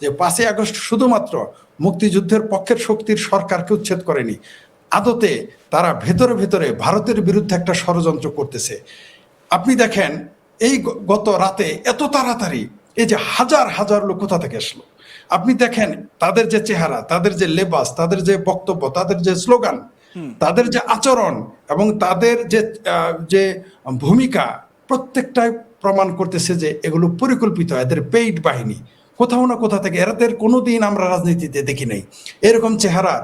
যে 5ই আগস্ট শুধুমাত্র মুক্তিযুদ্ধের পক্ষের শক্তির সরকারকে উচ্ছেদ করেনি, আদতে তারা ভেতরে ভেতরে ভারতের বিরুদ্ধে একটা ষড়যন্ত্র করতেছে। আপনি দেখেন এই গত রাতে এত তাড়াতাড়ি এই যে হাজার হাজার লোক কোথা থেকে আসলো, আপনি দেখেন তাদের যে চেহারা, তাদের যে লেবাস, তাদের যে বক্তব্য, তাদের যে স্লোগান, তাদের যে আচরণ এবং তাদের যে যে ভূমিকা, প্রত্যেকটাই প্রমাণ করতেছে যে এগুলো পরিকল্পিত, এদের পেইড বাহিনী কোথাও না কোথা থেকে। এরাদের কোনোদিন আমরা রাজনীতিতে দেখি নাই এরকম চেহারা,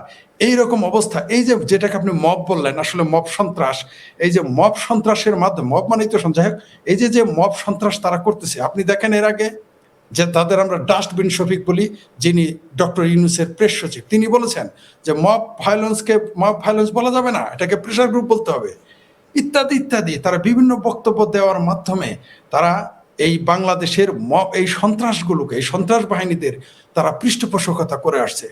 এইরকম অবস্থা। এই যে যেটাকে আপনি মব বললেন, আসলে মব সন্ত্রাস, এই যে মব সন্ত্রাসের মাধ্যমে, মব মানেই তো সন্ত্রাস, এই যে মব সন্ত্রাস তারা করতেছে, আপনি দেখেন এর আগে যে তাদের আমরা ডাস্টবিন শফিক বলি, যিনি ডক্টর ইউনূসের প্রেস সচিব, তিনি বলেছেন যে মব ভায়োলেন্স বলা যাবে না, এটাকে প্রেশার গ্রুপ বলতে হবে, ইত্যাদি ইত্যাদি। তারা বিভিন্ন বক্তব্য দেওয়ার মাধ্যমে তারা এই বাংলাদেশের এই সন্ত্রাসগুলোকে, এই সন্ত্রাস বাহিনীদের তারা পৃষ্ঠপোষকতা করে আসছে।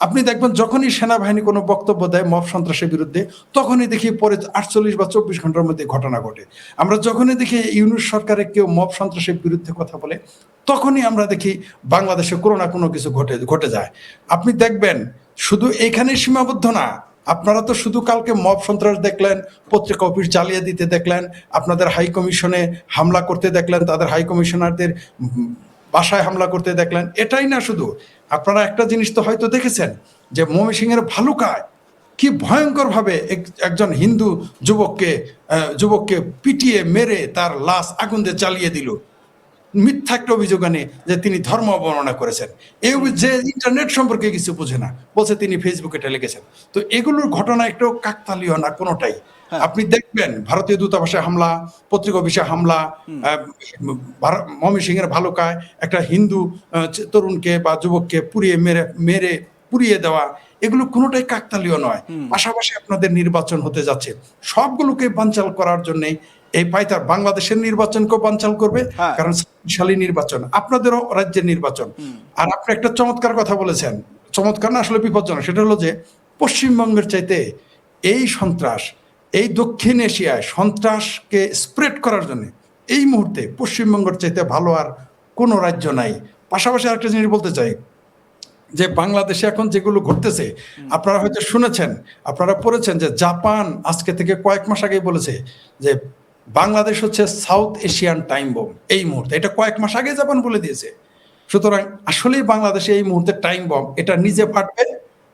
আপনি দেখবেন যখনই সেনাবাহিনী কোনো বক্তব্য দেয় মব সন্ত্রাসের বিরুদ্ধে, তখনই দেখি পরে 48 বা 24 ঘন্টার মধ্যে ঘটনা ঘটে। আমরা যখনই দেখি ইউনূস সরকারের কেউ মব সন্ত্রাসের বিরুদ্ধে কথা বলে, তখনই আমরা দেখি বাংলাদেশে কোনো না কোনো কিছু ঘটে যায়। আপনি দেখবেন শুধু এইখানে সীমাবদ্ধ না, আপনারা তো শুধু কালকে মব সন্ত্রাস দেখলেন, পত্রিকা অফিস জ্বালিয়ে দিতে দেখলেন, আপনাদের হাই কমিশনে হামলা করতে দেখলেন, তাদের হাই কমিশনারদের বাসায় হামলা করতে দেখলেন। এটাই না শুধু, আপনারা একটা জিনিস তো হয়তো দেখেছেন যে ময়মনসিংহের ভালুকায় কি ভয়ঙ্কর ভাবে একজন হিন্দু যুবককে পিটিয়ে মেরে তার লাশ আগুন দিয়ে জ্বালিয়ে দিল, মিথ্যা একটা অভিযোগ আনে যে তিনি ধর্ম অবমাননা করেছেন। এই যে ইন্টারনেট সম্পর্কে কিছু বোঝে না, বলছে তিনি ফেসবুকে এটা লিখেছেন। তো এগুলোর ঘটনা একটু কাকতালীয় না কোনোটাই। আপনি দেখবেন ভারতীয় দূতাবাসে হামলা, পত্রিকা অফিসে হামলা, ময়মনসিংহের ভালুকায় একটা হিন্দু তরুণকে বা যুবককে পুড়িয়ে দেওয়া, এগুলো কোনোটাই কাকতালীয় নয়। পাশাপাশি আপনাদের নির্বাচন হতে যাচ্ছে, সবগুলোকে বানচাল করার জন্য এই পাইতার বাংলাদেশের নির্বাচনকেও বানচাল করবে, কারণ শক্তিশালী নির্বাচন, আপনাদেরও রাজ্যের নির্বাচন। আর আপনি একটা চমৎকার কথা বলেছেন, চমৎকার না আসলে বিপজ্জনক, সেটা হলো যে পশ্চিমবঙ্গের চাইতে এই সন্ত্রাস, এই দক্ষিণ এশিয়ায় সন্ত্রাসকে স্প্রেড করার জন্য এই মুহূর্তে পশ্চিমবঙ্গের চাইতে ভালো আর কোনো রাজ্য নাই। পাশাপাশি আরেকটা জিনিস বলতে চাই যে বাংলাদেশে এখন যেগুলো ঘটতেছে, আপনারা হয়তো শুনেছেন, আপনারা পড়েছেন যে জাপান আজকে থেকে কয়েক মাস আগেই বলেছে যে বাংলাদেশ হচ্ছে সাউথ এশিয়ান টাইম বোম। এই মুহূর্তে, এটা কয়েক মাস আগে জাপান বলে দিয়েছে। সুতরাং আসলেই বাংলাদেশে এই মুহূর্তে টাইম বম, এটা নিজে ফাটবে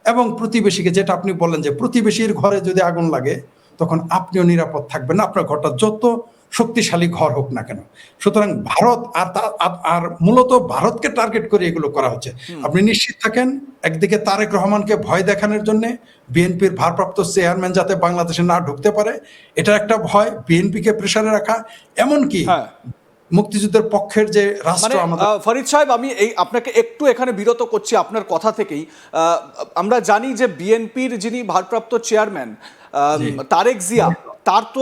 এবং প্রতিবেশীকে, যেটা আপনি বললেন যে প্রতিবেশীর ঘরে যদি আগুন লাগে তখন আপনিও নিরাপদ থাকবেন না, আপনার ঘরটা যত শক্তিশালী ঘর হোক না কেন। সুতরাং ভারত আর মূলত ভারতকে টার্গেট করে এগুলো করা হচ্ছে। আপনি নিশ্চিত থাকেন, একদিকে তারেক রহমানকে ভয় দেখানোর জন্য বিএনপির ভারপ্রাপ্ত চেয়ারম্যান যাতে বাংলাদেশে না ঢুকতে পারে, এটা একটা ভয়, বিএনপিকে প্রেসারে রাখা, এমনকি মুক্তিযুদ্ধের পক্ষের যে রাষ্ট্র আমাদের। ফরিদ সাহেব, আমি আপনাকে একটু এখানে বিরত করছি আপনার কথা থেকেই। আমরা জানি যে বিএনপির যিনি ভারপ্রাপ্ত চেয়ারম্যান তারেক জিয়া, তার তো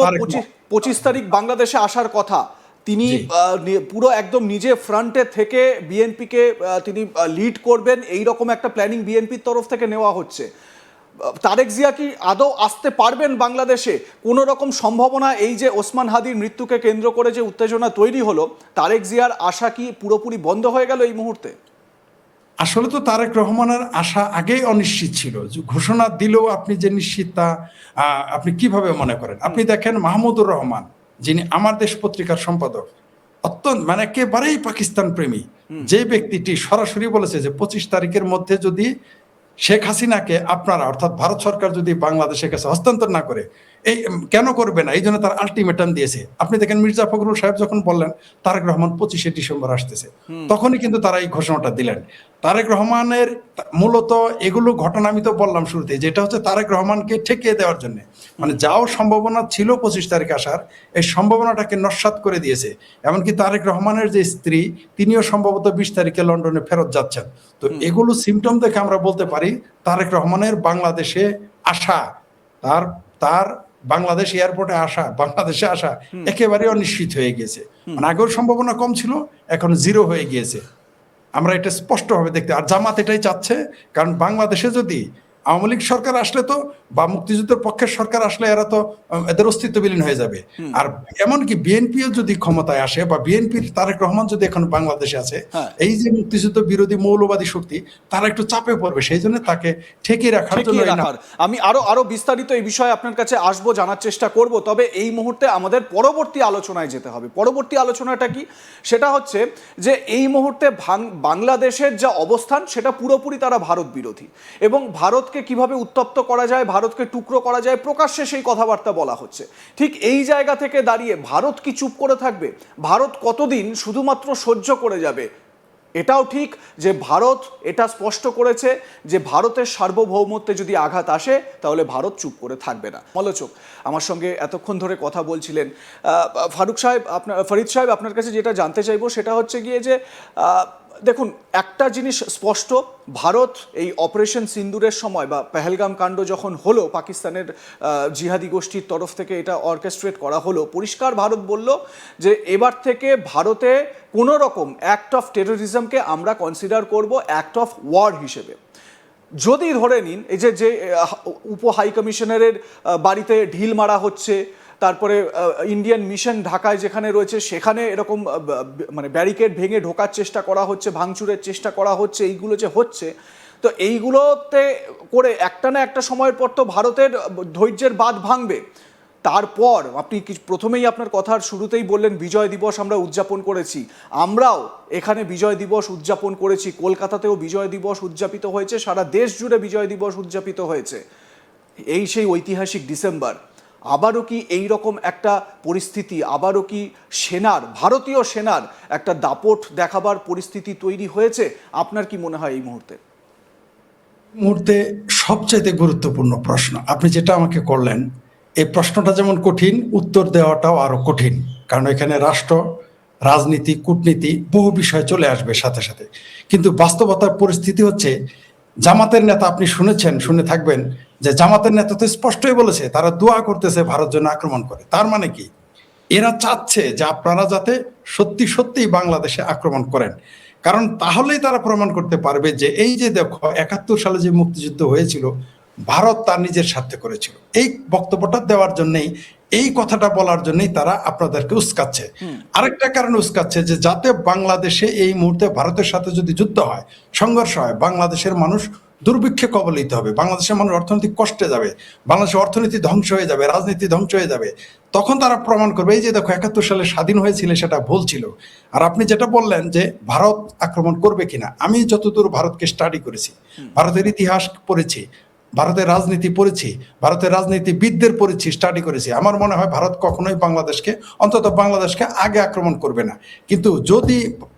25 তারিখ বাংলাদেশে আসার কথা। তিনি পুরো একদম নিজে ফ্রন্টে থেকে বিএনপিকে তিনি লিড করবেন, এই রকম একটা প্ল্যানিং বিএনপির তরফ থেকে নেওয়া হচ্ছে। তারেক জিয়া কি আদৌ আসতে পারবেন বাংলাদেশে? কোনো রকম সম্ভাবনা, এই যে ওসমান হাদির মৃত্যুকে কেন্দ্র করে যে উত্তেজনা তৈরি হলো, তারেক জিয়ার আশা কি পুরোপুরি বন্ধ হয়ে গেল এই মুহূর্তে? আসলে তো তারেক রহমানের আশা আগেই অনিশ্চিত ছিল, ঘোষণা দিলেও আপনি যে নিশ্চিত তা আপনি কিভাবে মনে করেন? আপনি দেখেন মাহমুদুর রহমান, যিনি আমার দেশ পত্রিকার সম্পাদক, অত্যন্ত মানে একেবারেই পাকিস্তান প্রেমী, যে ব্যক্তিটি সরাসরি বলেছে যে 25 তারিখের মধ্যে যদি শেখ হাসিনাকে আপনারা, অর্থাৎ ভারত সরকার যদি বাংলাদেশের কাছে হস্তান্তর না করে, এই কেন করবে না, এই জন্য তার আলটিমেটাম দিয়েছে। আপনি দেখেন মির্জা ফখরুল সাহেব যখন বললেন তারেক রহমান 25শে ডিসেম্বর আসতেছে, তখনই কিন্তু তারা এই ঘোষণাটা দিলেন। তারেক রহমানের মূলত এগুলো ঘটনা আমি তো বললাম শুরুতে, যেটা হচ্ছে তারেক রহমানকে ঠেকিয়ে দেওয়ার জন্য, মানে যাও সম্ভাবনা ছিল 25 তারিখ আসার, এই সম্ভাবনাটাকে নস্যাৎ করে দিয়েছে। এমনকি তারেক রহমানের যে স্ত্রী, তিনিও সম্ভবত 20 তারিখে লন্ডনে ফেরত যাচ্ছেন। তো এগুলো সিমটম দেখে আমরা বলতে পারি তারেক রহমানের বাংলাদেশে আসা, তার বাংলাদেশ এয়ারপোর্টে আসা, বাংলাদেশে আসা একেবারে অনিশ্চিত হয়ে গিয়েছে। মানে আগের সম্ভাবনা কম ছিল, এখন জিরো হয়ে গিয়েছে। আমরা এটা স্পষ্টভাবে দেখতে, আর জামাত এটাই চাচ্ছে, কারণ বাংলাদেশে যদি আওয়ামী লীগ সরকার আসলে তো বা মুক্তিযুদ্ধের পক্ষের সরকার আসলে এরা তো এদের অস্তিত্ব বিলীন হয়ে যাবে। আর এমনকি বিএনপিও যদি ক্ষমতায় আসে বা বিএনপির তারেক রহমান যদি এখন বাংলাদেশে আছে, হ্যাঁ। এই যে মুক্তিযুদ্ধ বিরোধী মৌলবাদী শক্তি তারা একটু চাপে পড়বে, সেই জন্য তাকে ঠেকিয়ে রাখার জন্য ঠেকিয়ে রাখার। আমি আরো বিস্তারিত এই বিষয়ে আপনার কাছে আসবো, জানার চেষ্টা করব। তবে এই মুহূর্তে আমাদের পরবর্তী আলোচনায় যেতে হবে। পরবর্তী আলোচনাটা কি? সেটা হচ্ছে যে এই মুহূর্তে বাংলাদেশের যা অবস্থান সেটা পুরোপুরি তারা ভারত বিরোধী, এবং ভারতকে কিভাবে উত্তপ্ত করা যায়, ভারতকে টুকরো করা যায়, প্রকাশ্যে সেই কথাবার্তা বলা হচ্ছে। ঠিক এই জায়গা থেকে দাঁড়িয়ে ভারত কি চুপ করে থাকবে? ভারত কতদিন শুধুমাত্র সহ্য করে যাবে? এটাও ঠিক যে ভারত এটা স্পষ্ট করেছে যে ভারতের সার্বভৌমত্বে যদি আঘাত আসে তাহলে ভারত চুপ করে থাকবে না। সমালোচক আমার সঙ্গে এতক্ষণ ধরে কথা বলছিলেন। ফরিদ সাহেব, আপনার কাছে যেটা জানতে চাইবো সেটা হচ্ছে গিয়ে যে দেখুন, একটা জিনিস স্পষ্ট, ভারত এই অপারেশন সিন্দুরের সময় বা পেহেলগাম কাণ্ড যখন হলো, পাকিস্তানের জিহাদি গোষ্ঠীর তরফ থেকে এটা অর্কেস্ট্রেট করা হলো, পরিষ্কার ভারত বলল যে এবার থেকে ভারতে কোনো রকম অ্যাক্ট অফ টেরোরিজমকে আমরা কনসিডার করব অ্যাক্ট অফ ওয়ার হিসেবে। যদি ধরে নিন এই যে উপ হাই কমিশনারের বাড়িতে ঢিল মারা হচ্ছে, তারপরে ইন্ডিয়ান মিশন ঢাকায় যেখানে রয়েছে সেখানে এরকম মানে ব্যারিকেড ভেঙে ঢোকার চেষ্টা করা হচ্ছে, ভাঙচুরের চেষ্টা করা হচ্ছে, এইগুলো যে হচ্ছে, তো এইগুলোতে করে একটা না একটা সময়ের পর তো ভারতের ধৈর্যের বাঁধ ভাঙবে। তারপর আপনি প্রথমেই আপনার কথার শুরুতেই বললেন বিজয় দিবস আমরা উদযাপন করেছি। আমরাও এখানে বিজয় দিবস উদযাপন করেছি, কলকাতাতেও বিজয় দিবস উদযাপিত হয়েছে, সারা দেশ জুড়ে বিজয় দিবস উদযাপিত হয়েছে। এই সেই ঐতিহাসিক ডিসেম্বর, আবারও কি এই রকম একটা পরিস্থিতি, আবারও কি ভারতীয় সেনার একটা দাপট দেখাবার পরিস্থিতি তৈরি হয়েছে? আপনার কি মনে হয় এই মুহূর্তে সবচাইতে গুরুত্বপূর্ণ প্রশ্ন আপনি যেটা আমাকে করলেন, এই প্রশ্নটা যেমন কঠিন, উত্তর দেওয়াটাও আরো কঠিন, কারণ এখানে রাষ্ট্র, রাজনীতি, কূটনীতি বহু বিষয় চলে আসবে সাথে সাথে। কিন্তু বাস্তবতার পরিস্থিতি হচ্ছে, জামাতের নেতা আপনি শুনে থাকবেন যে জামাতের নেতা তো স্পষ্টই বলেছে তারা দোয়া করতেছে ভারত যেন আক্রমণ করে। তার মানে কি, এরা চাচ্ছে যে আপনারা যাতে সত্যি সত্যিই বাংলাদেশে আক্রমণ করেন, কারণ তাহলেই তারা প্রমাণ করতে পারবে যে এই যে দেখো ৭১ সালে যে মুক্তিযুদ্ধ হয়েছিল ভারত তার নিজের স্বার্থে করেছিল। এই বক্তব্যটা দেওয়ার জন্যই, এই কথাটা বলার জন্যই তারা আপনাদেরকে উস্কাচ্ছে। আরেকটা কারণে উস্কাচ্ছে যে যাতে বাংলাদেশে এই মুহূর্তে ভারতের সাথে যদি যুদ্ধ হয়, সংঘর্ষ হয়, বাংলাদেশের মানুষ দুর্ভিক্ষে কবলিত হবে, বাংলাদেশের মানুষ অর্থনৈতিক কষ্টে যাবে, বাংলাদেশের অর্থনীতি ধ্বংস হয়ে যাবে, রাজনীতি ধ্বংস হয়ে যাবে। তখন তারা প্রমাণ করবে এই যে দেখো ৭১ সালে স্বাধীন হয়েছিল সেটা ভুল ছিল। আর আপনি যেটা বললেন যে ভারত আক্রমণ করবে কিনা, আমি যতদূর ভারতকে স্টাডি করেছি, ভারতের ইতিহাস পড়েছি, ভারতের রাজনীতি পড়েছি, ভারতের রাজনীতিবিদদের পড়েছি, স্টাডি করেছি, আমার মনে হয় ভারত কখনোই অন্তত বাংলাদেশকে আগে আক্রমণ করবে না। কিন্তু যদি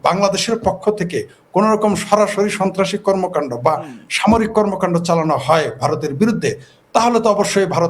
বাংলাদেশের পক্ষ থেকে কোন রকম সরাসরি সন্ত্রাসী কর্মকাণ্ড বা সামরিক কর্মকাণ্ড চালানো হয় ভারতের বিরুদ্ধে, তাহলে তো অবশ্যই ভারত